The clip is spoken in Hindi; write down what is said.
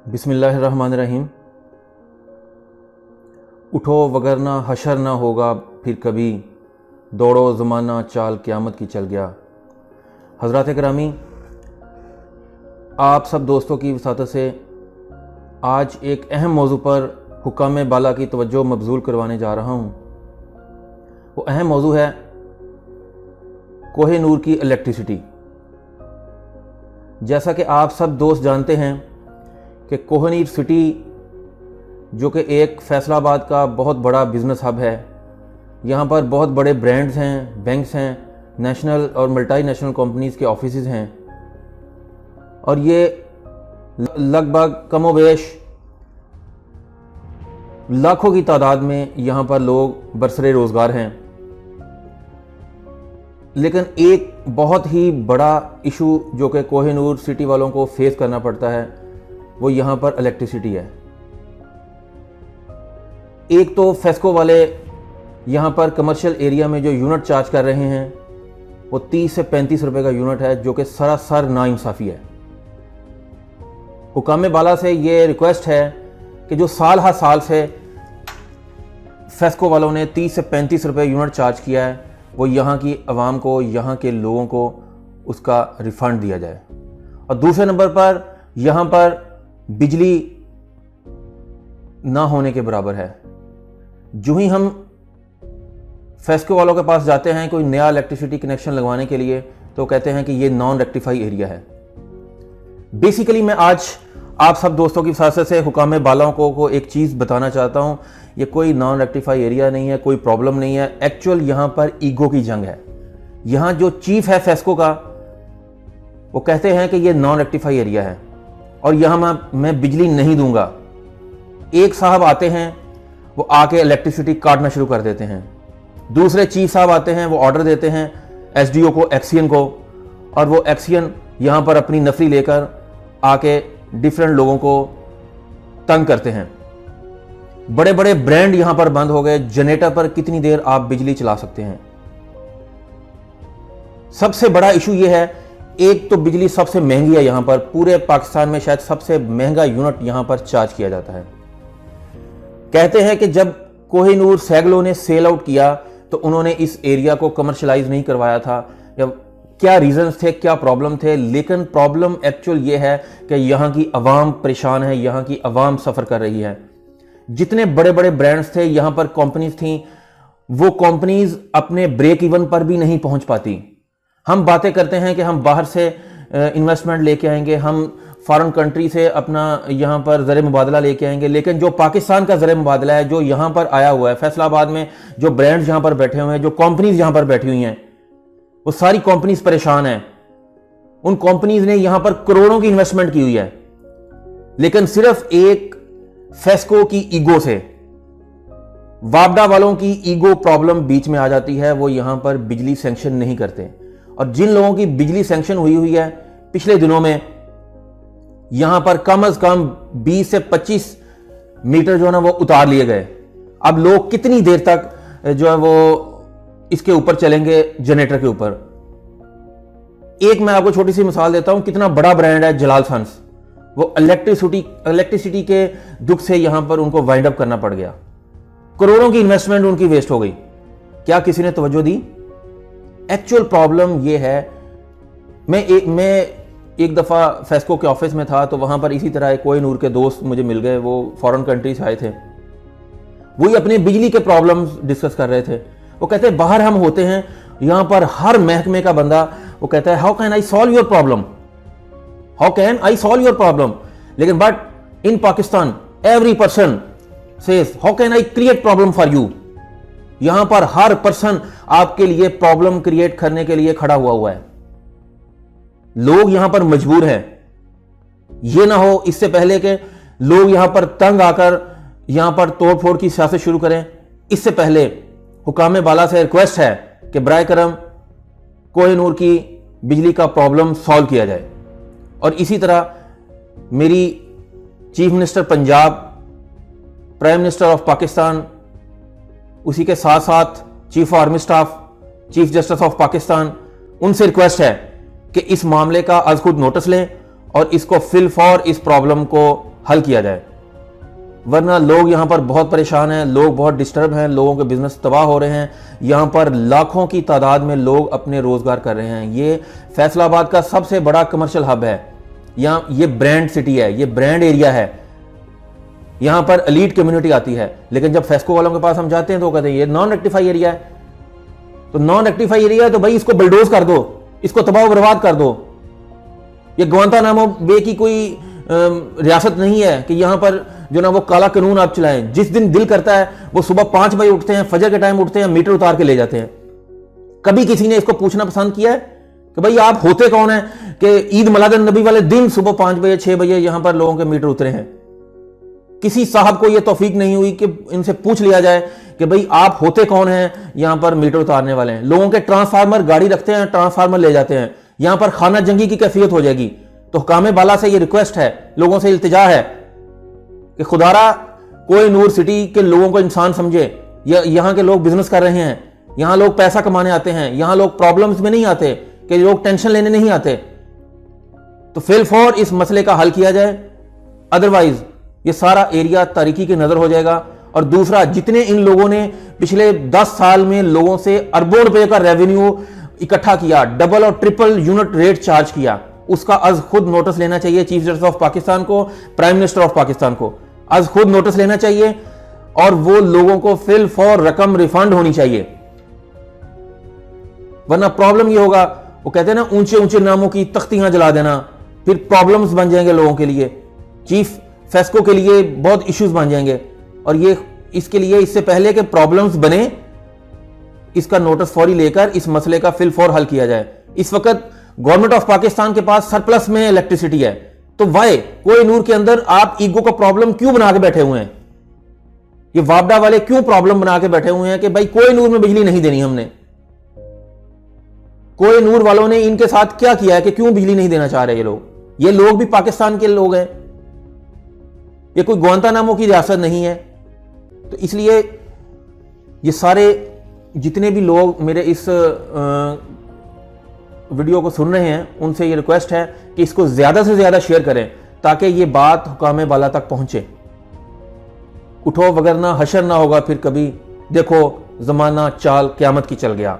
बिस्मिल्लाहिर्रहमानिर्रहीम। उठो वगरना हशर ना होगा फिर कभी, दौड़ो ज़माना चाल क़यामत की चल गया। हज़रात करामी, आप सब दोस्तों की वसातत से आज एक अहम मौजू पर हुक्काम बाला की तवज्जो मबजूल करवाने जा रहा हूँ। वो अहम मौजू है कोहे नूर की इलेक्ट्रिसिटी। जैसा कि आप सब दोस्त जानते हैं कि कोहनीर सिटी जो कि एक फैसलाबाद का बहुत बड़ा बिज़नेस हब है, यहाँ पर बहुत बड़े ब्रांड्स हैं, बैंक्स हैं, नेशनल और मल्टीनेशनल कंपनीज़ के ऑफिसेज़ हैं और ये लगभग कमोबेश लाखों की तादाद में यहाँ पर लोग बरसरे रोज़गार हैं। लेकिन एक बहुत ही बड़ा इशू जो कि कोहिनूर सिटी वालों को फेस करना पड़ता है वो यहाँ पर इलेक्ट्रिसिटी है। एक तो फेस्को वाले यहाँ पर कमर्शियल एरिया में जो यूनिट चार्ज कर रहे हैं वो 30 से 35 रुपए का यूनिट है, जो कि सरासर नाइंसाफ़ी है। हुक्काम बाला से ये रिक्वेस्ट है कि जो साल हर साल से फेस्को वालों ने 30 से 35 रुपए यूनिट चार्ज किया है वो यहाँ की आवाम को, यहाँ के लोगों को उसका रिफ़ंड दिया जाए। और दूसरे नंबर पर यहाँ पर बिजली ना होने के बराबर है। जो ही हम फेस्को वालों के पास जाते हैं कोई नया इलेक्ट्रिसिटी कनेक्शन लगवाने के लिए तो कहते हैं कि ये नॉन रेक्टिफाई एरिया है। बेसिकली मैं आज आप सब दोस्तों की वजह से हुक्काम बाला को एक चीज़ बताना चाहता हूँ। ये कोई नॉन रेक्टिफाई एरिया नहीं है, कोई प्रॉब्लम नहीं है। एक्चुअल यहाँ पर ईगो की जंग है। यहाँ जो चीफ है फेस्को का वो कहते हैं कि ये नॉन रेक्टिफाई एरिया है और यहाँ मैं बिजली नहीं दूंगा। एक साहब आते हैं वो आके इलेक्ट्रिसिटी काटना शुरू कर देते हैं। दूसरे चीफ साहब आते हैं वो ऑर्डर देते हैं एसडीओ को, एक्सियन को, और वो एक्सियन यहाँ पर अपनी नफरी लेकर आके डिफरेंट लोगों को तंग करते हैं। बड़े बड़े ब्रांड यहां पर बंद हो गए। जनरेटर पर कितनी देर आप बिजली चला सकते हैं। सबसे बड़ा इशू यह है, एक तो बिजली सबसे महंगी है यहां पर, पूरे पाकिस्तान में शायद सबसे महंगा यूनिट यहां पर चार्ज किया जाता है। कहते हैं कि जब कोहिनूर सैगलों ने सेल आउट किया तो उन्होंने इस एरिया को कमर्शलाइज नहीं करवाया था, या क्या रीजंस थे, क्या प्रॉब्लम थे। लेकिन प्रॉब्लम एक्चुअल ये है कि यहाँ की आवाम परेशान है, यहाँ की आवाम सफ़र कर रही है। जितने बड़े बड़े ब्रांड्स थे यहाँ पर, कंपनीज थी, वो कंपनीज अपने ब्रेक इवन पर भी नहीं पहुंच पाती। हम बातें करते हैं कि हम बाहर से इन्वेस्टमेंट लेके आएंगे, हम फॉरेन कंट्री से अपना यहाँ पर ज़र मुबादला लेके आएंगे, लेकिन जो पाकिस्तान का ज़र मुबादला है जो यहाँ पर आया हुआ है, फैसलाबाद में जो ब्रांड्स यहाँ पर बैठे हुए हैं, जो कंपनीज यहाँ पर बैठी हुई हैं, वो सारी कंपनीज परेशान हैं। उन कंपनीज ने यहां पर करोड़ों की इन्वेस्टमेंट की हुई है, लेकिन सिर्फ एक फेस्को की ईगो से, वापडा वालों की ईगो प्रॉब्लम बीच में आ जाती है। वो यहां पर बिजली सैंक्शन नहीं करते। और जिन लोगों की बिजली सैंक्शन हुई है पिछले दिनों में, यहां पर कम से कम 20 से 25 मीटर जो है ना वो उतार लिए गए। अब लोग कितनी देर तक जो है वो इसके ऊपर चलेंगे, जनरेटर के ऊपर। एक मैं आपको छोटी सी मिसाल देता हूं, कितना बड़ा ब्रांड है जलाल सन्स, वो इलेक्ट्रिसिटी के दुख से यहां पर उनको वाइंड अप करना पड़ गया। करोड़ों की इन्वेस्टमेंट उनकी वेस्ट हो गई। क्या किसी ने तवज्जो दी? एक्चुअल प्रॉब्लम ये है। मैं एक दफा फेस्को के ऑफिस में था तो वहां पर इसी तरह कोहिनूर के दोस्त मुझे मिल गए, वो फॉरेन कंट्री से आए थे। वही अपने बिजली के प्रॉब्लम्स डिस्कस कर रहे थे। वो कहते हैं बाहर हम होते हैं, यहां पर हर महकमे का बंदा वो कहता है how can I solve your problem, how can I solve your problem. लेकिन but in Pakistan every person says how can I create problem for you. यहां पर हर पर्सन आपके लिए प्रॉब्लम क्रिएट करने के लिए खड़ा हुआ है। लोग यहां पर मजबूर हैं। यह ना हो इससे पहले कि लोग यहां पर तंग आकर यहां पर तोड़फोड़ की सियासत शुरू करें, इससे पहले हुक्काम बाला से रिक्वेस्ट है कि बराए करम कोहिनूर की बिजली का प्रॉब्लम सॉल्व किया जाए। और इसी तरह मेरी chief minister Punjab, prime minister of Pakistan, उसी के साथ साथ chief army staff, chief justice of Pakistan, उनसे रिक्वेस्ट है कि इस मामले का आज खुद नोटिस लें और इसको फिल फॉर इस प्रॉब्लम को हल किया जाए, वरना लोग यहाँ पर बहुत परेशान हैं, लोग बहुत डिस्टर्ब हैं, लोगों के बिजनेस तबाह हो रहे हैं। यहाँ पर लाखों की तादाद में लोग अपने रोजगार कर रहे हैं। ये फैसलाबाद का सबसे बड़ा कमर्शियल हब है, यहाँ ये ब्रांड सिटी है, ये ब्रांड एरिया है, यहाँ पर एलीट कम्युनिटी आती है। लेकिन जब फेस्को वालों के पास हम जाते हैं तो कहते हैं ये नॉन रेक्टिफाई एरिया है। तो नॉन रेक्टिफाई एरिया है तो भाई इसको बुलडोज कर दो, इसको तबाह बर्बाद कर दो। ये ग्वांतानामो बे की कोई रियासत नहीं है कि यहां पर जो ना वो काला कानून आप चलाएं। जिस दिन दिल करता है वो सुबह 5 बजे उठते हैं, फजर के टाइम उठते हैं, मीटर उतार के ले जाते हैं। कभी किसी ने इसको पूछना पसंद किया है कि भाई आप होते कौन है कि ईद मिलादुन नबी वाले दिन सुबह 5 बजे 6 बजे यहां पर लोगों के मीटर उतरे हैं? किसी साहब को यह तौफीक नहीं हुई कि इनसे पूछ लिया जाए कि भाई आप होते कौन हैं यहां पर मीटर उतारने वाले हैं। लोगों के ट्रांसफार्मर गाड़ी रखते हैं, ट्रांसफार्मर ले जाते हैं। यहां पर खाना जंगी की कैफियत हो जाएगी। तो हुकाम बाला से ये रिक्वेस्ट है, लोगों से इल्तिजा है कि खुदारा कोहिनूर सिटी के लोगों को इंसान समझे। यहां के लोग बिजनेस कर रहे हैं, यहां लोग पैसा कमाने आते हैं, यहां लोग प्रॉब्लम्स में नहीं आते कि लोग टेंशन लेने नहीं आते। तो फिलफौर इस मसले का हल किया जाए, अदरवाइज ये सारा एरिया तारीकी की नजर हो जाएगा। और दूसरा, जितने इन लोगों ने पिछले 10 साल में लोगों से अरबों रुपए का रेवेन्यू इकट्ठा किया, डबल और ट्रिपल यूनिट रेट चार्ज किया, उसका आज खुद नोटिस लेना चाहिए चीफ जस्टिस ऑफ पाकिस्तान को, प्राइम मिनिस्टर ऑफ पाकिस्तान को। आज खुद नोटिस लेना चाहिए और वो लोगों को फिल फॉर रकम रिफंड होनी चाहिए, वरना प्रॉब्लम ये होगा, वो कहते हैं ना ऊंचे ऊंचे नामों की तख्तियां जला देना, फिर प्रॉब्लम्स बन जाएंगे लोगों के लिए, चीफ फेस्को के लिए बहुत इश्यूज बन जाएंगे। और ये इसके लिए इससे पहले कि प्रॉब्लम्स बने, इसका नोटिस फौरी लेकर इस मसले का फिल फॉर हल किया जाए। इस वक्त गवर्नमेंट ऑफ पाकिस्तान के पास सरप्लस में इलेक्ट्रिसिटी है, तो वाई कोहिनूर के अंदर आप ईगो का प्रॉब्लम क्यों बना के बैठे हुए हैं? ये वापडा वाले क्यों प्रॉब्लम बना के बैठे हुए हैं कि भाई कोहिनूर में बिजली नहीं देनी हमने? कोहिनूर वालों ने इनके साथ क्या किया है कि क्यों बिजली नहीं देना चाह रहे ये लोग भी पाकिस्तान के लोग हैं, ये कोई ग्वांतानामो की रियासत नहीं है। तो इसलिए ये सारे जितने भी लोग मेरे इस वीडियो को सुन रहे हैं उनसे ये रिक्वेस्ट है कि इसको ज्यादा से ज्यादा शेयर करें ताकि ये बात हुकाम बाला तक पहुंचे। उठो वगरना हशर ना होगा फिर कभी, देखो जमाना चाल क़यामत की चल गया।